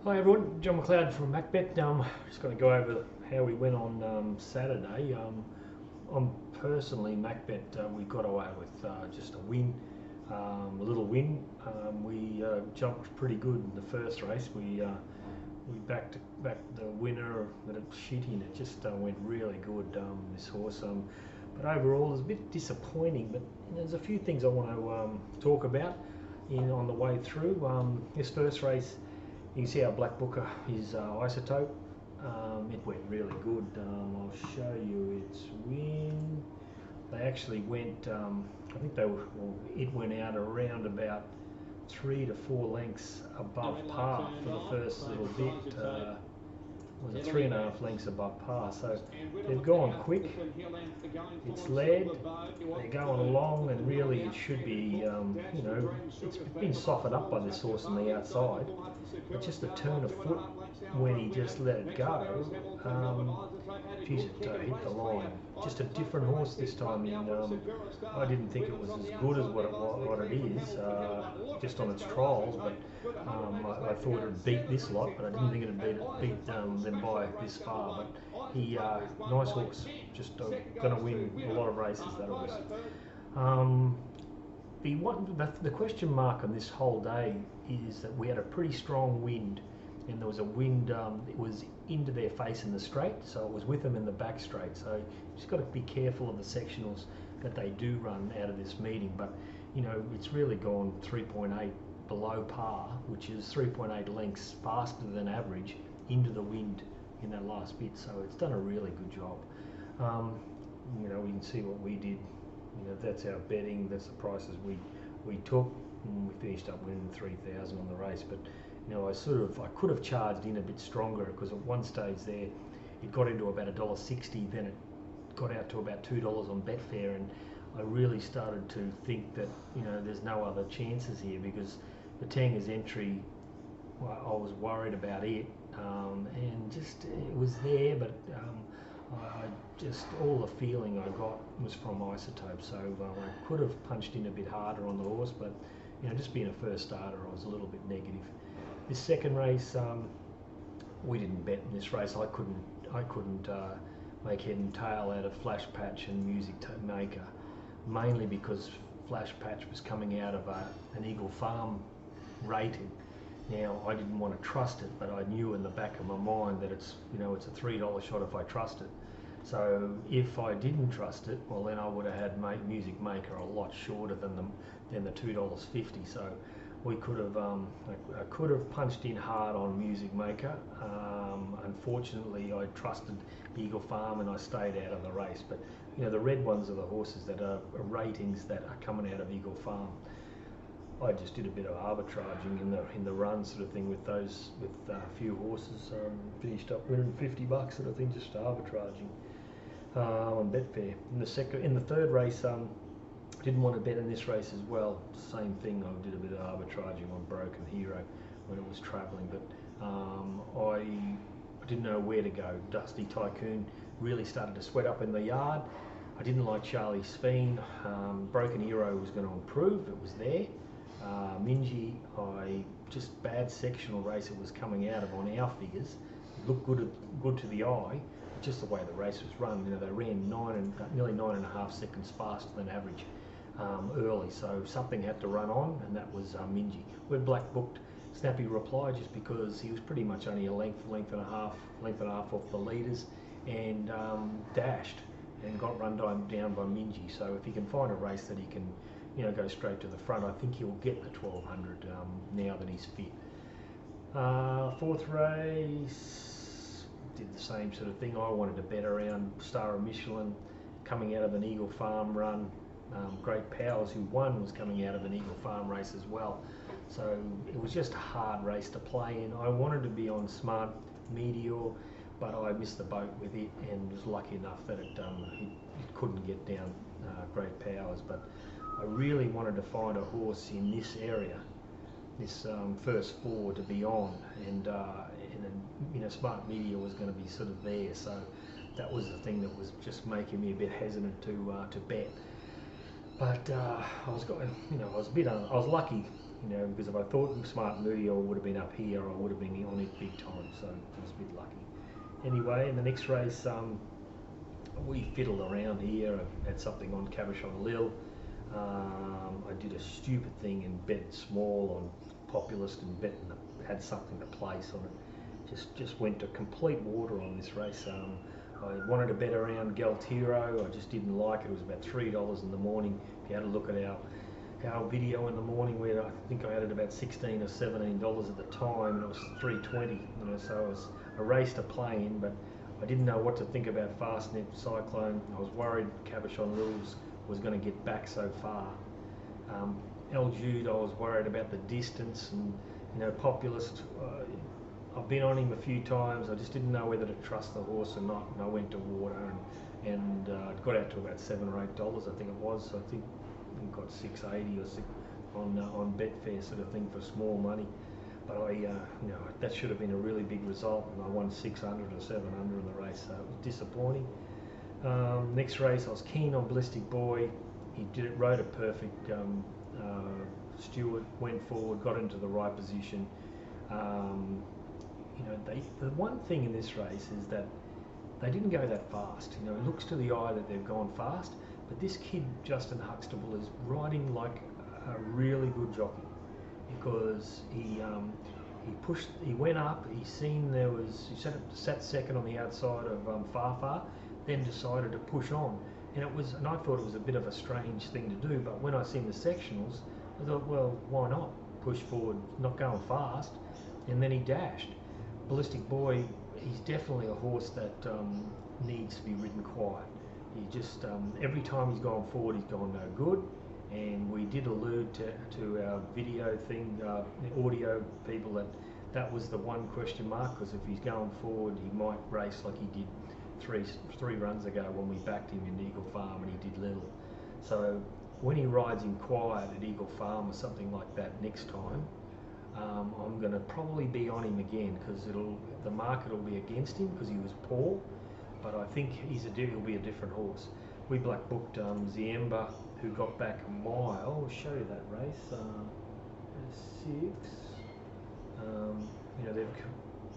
Hi everyone, John McLeod from Macbet. Just going to go over how we went on Saturday. I'm personally Macbet. We got away with just a win, a little win. We jumped pretty good in the first race. We backed the winner, but it shit in. It just went really good. This horse. But overall, it was a bit disappointing. But there's a few things I want to talk about on the way through. This first race. You can see our Black Booker is Isotope. It went really good. I'll show you its win. They actually went, I think it went out around about 3 to 4 lengths above par for the first little bit. Was it 3.5 lengths above par? So they've gone quick. It's led. They're going along, and really it should be, it's been softened up by this horse on the outside. But just a turn of foot when he just let it go, geez, it hit the line. Just a different horse this time. And I didn't think it was as good as what it is, just on its trials. But I thought it would beat this lot, but I didn't think it would beat them by this far. But he, nice horse, just going to win a lot of races. That horse. The question mark on this whole day is that we had a pretty strong wind, and there was a wind. It was into their face in the straight, so it was with them in the back straight. So you just got to be careful of the sectionals that they do run out of this meeting. But it's really gone 3.8 below par, which is 3.8 lengths faster than average into the wind in that last bit. So it's done a really good job. We can see what we did. That's our betting. That's the prices we took. And we finished up winning 3,000 on the race. But I could have charged in a bit stronger, because at one stage there, it got into about $1.60. Then it got out to about $2 on Betfair, and I really started to think that there's no other chances here, because the Tanger's entry, well, I was worried about it, and just it was there, but I just, all the feeling I got was from Isotope. So I could have punched in a bit harder on the horse, but just being a first starter, I was a little bit negative. This second race, we didn't bet in this race. I couldn't make head and tail out of Flash Patch and Music Maker, mainly because Flash Patch was coming out of an Eagle Farm rated. Now, I didn't want to trust it, but I knew in the back of my mind that it's a $3 shot if I trust it. So if I didn't trust it, well, then I would have had Music Maker a lot shorter than the $2.50. So we could have I could have punched in hard on Music Maker. Unfortunately, I trusted Eagle Farm and I stayed out of the race. But the red ones are the horses that are ratings that are coming out of Eagle Farm. I just did a bit of arbitraging in the run sort of thing with a few horses. Finished up winning $50 sort of thing, just arbitraging on Betfair. In the third race, didn't want to bet in this race as well. Same thing. I did a bit of arbitraging on Broken Hero when it was travelling, but I didn't know where to go. Dusty Tycoon really started to sweat up in the yard. I didn't like Charlie Speen. Broken Hero was going to improve. It was there. Minji, just bad sectional race it was coming out of on our figures. It looked good to the eye, just the way the race was run. They ran nearly 9.5 seconds faster than average early, so something had to run on, and that was Minji. We Black booked Snappy Reply just because he was pretty much only a length and a half off the leaders, and dashed and got run down by Minji. So if he can find a race that he can go straight to the front, I think he'll get the 1200 now that he's fit. Fourth race, did the same sort of thing. I wanted to bet around Star of Michelin coming out of an Eagle Farm run. Great Powers, who won, was coming out of an Eagle Farm race as well. So it was just a hard race to play in. I wanted to be on Smart Meteor, but I missed the boat with it and was lucky enough that it couldn't get down Great Powers. But I really wanted to find a horse in this area, this first four to be on, and Smart Media was going to be sort of there. So that was the thing that was just making me a bit hesitant to bet. But I was lucky you know, because if I thought Smart Moody, I would have been up here, I would have been on it big time, so I was a bit lucky. Anyway, in the next race, we fiddled around here. I had something on Cabochon Lille. I did a stupid thing and bet small on Populist and had something to place on it. Just went to complete water on this race. I wanted to bet around Galtiro. I just didn't like it. It was about $3 in the morning. If you had a look at our video in the morning, where I think I had it about $16 or $17 at the time, and it was $3.20. You know, so it was a race to play in, but I didn't know what to think about Fastnet Cyclone. I was worried Cabochon Lille was going to get back so far. El Jude, I was worried about the distance, and you know, Populist. I've been on him a few times. I just didn't know whether to trust the horse or not, and I went to water and it got out to about $7 or $8, I think it was. So I think we got 680 or 6 on Betfair sort of thing for small money. But you know, that should have been a really big result, and I won 600 or 700 in the race, so it was disappointing. Next race, I was keen on Ballistic Boy. He rode it perfect. Stewart went forward, got into the right position. You know, the one thing in this race is that they didn't go that fast. You know, it looks to the eye that they've gone fast, but this kid, Justin Huxtable, is riding like a really good jockey, because he went up, he sat second on the outside of Farfar, then decided to push on. And I thought it was a bit of a strange thing to do, but when I seen the sectionals, I thought, well, why not push forward, not going fast, and then he dashed. Ballistic Boy, he's definitely a horse that needs to be ridden quiet. He just, every time he's gone forward, he's gone no good. And we did allude to our video thing, the audio people, that was the one question mark, because if he's going forward, he might race like he did three runs ago when we backed him in Eagle Farm and he did little. So when he rides in quiet at Eagle Farm or something like that next time, I'm going to probably be on him again, because the market will be against him because he was poor, but I think he'll be a different horse. We black booked Ziemba, who got back a mile. I'll show you that race. 6. You know,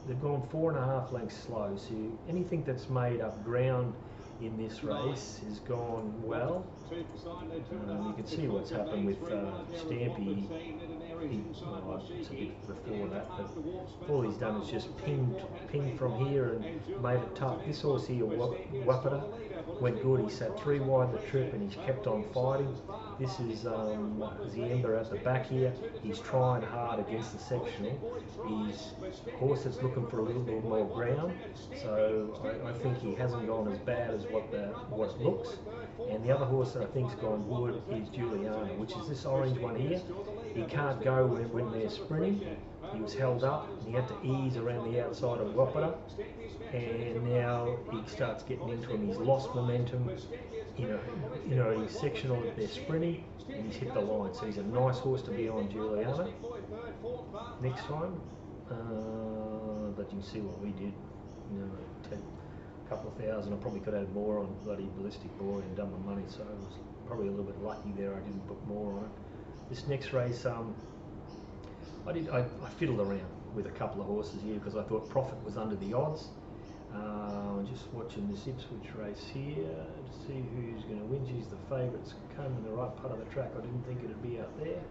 they've gone 4.5 lengths slow. So anything that's made up ground in this race has gone well. You can see what's happened with Stampy. It's a bit before that, but all he's done is just pinged from here and made it tough. This horse here, Wapata, went good. He sat 3 wide the trip and he's kept on fighting. This is Ziemba at the back here. He's trying hard against the sectional. He's a horse that's looking for a little bit more ground, so I think he hasn't gone as bad as what it looks. And the other horse that I think's gone good is Juliana, which is this orange one here. He can't go when they're sprinting. He was held up and he had to ease around the outside of Wapata, and now he starts getting into him. He's lost momentum. You know, he's sectional if they're sprinting, and he's hit the line. So he's a nice horse to be on, Juliana. Next time, but you can see what we did. You know, a couple of thousand. I probably could have had more on bloody Ballistic Boy and done my money. So I was probably a little bit lucky there. I didn't put more on it. This next race, I fiddled around with a couple of horses here because I thought Profit was under the odds. Just watching this Ipswich race here to see who's going to win. She's the favourites, come in the right part of the track. I didn't think it'd be out there.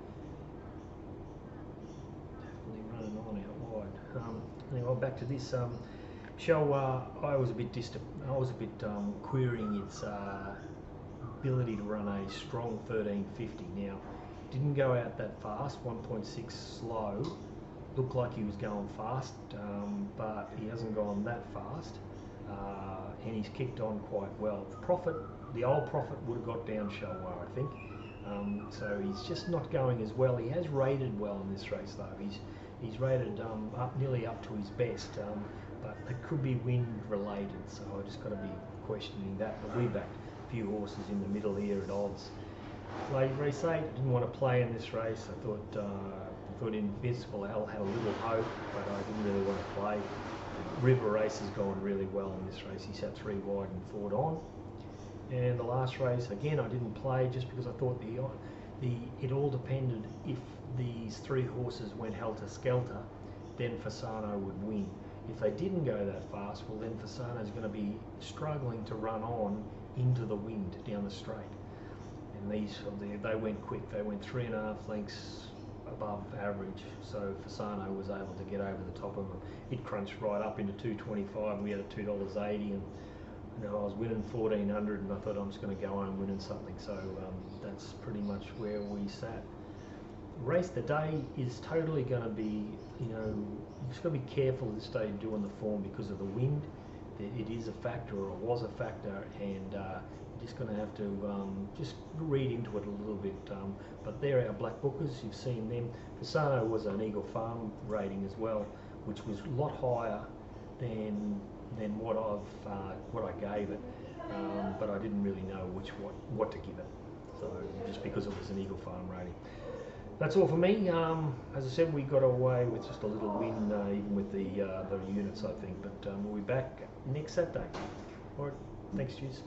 Definitely running on out wide. Anyway, back to this. I was a bit querying its ability to run a strong 1350. Now, didn't go out that fast, 1.6 slow. Looked like he was going fast, but he hasn't gone that fast, and he's kicked on quite well. The old Prophet would have got down Shalwar, I think. So he's just not going as well. He has rated well in this race though. He's rated nearly up to his best, but it could be wind related. So I just got to be questioning that. But we backed a few horses in the middle here at odds. Late race 8, didn't want to play in this race. I thought Invincible L had a little hope, but I didn't really want to play. River Race has gone really well in this race. He sat 3 wide and 4 on. And the last race, again, I didn't play just because I thought it all depended if these 3 horses went helter-skelter, then Fasano would win. If they didn't go that fast, well then Fasano's going to be struggling to run on into the wind down the straight. And they went quick. They went 3.5 lengths above average, so Fasano was able to get over the top of them. It crunched right up into 2.25. We had a $2.80, and I was winning 1,400, and I thought I'm just going to go home winning something. So that's pretty much where we sat. Race the day is totally going to be, you've just got to be careful at this stage doing the form because of the wind. It is a factor, or it was a factor, and you're just going to have to just read into it a little bit. But they're our black bookers. You've seen them. Fasano was an Eagle Farm rating as well, which was a lot higher than what I gave it, but I didn't really know what to give it. So just because it was an Eagle Farm rating. That's all for me. As I said, we got away with just a little win, even with the units, I think. But we'll be back next Saturday. All right, thanks, cheers.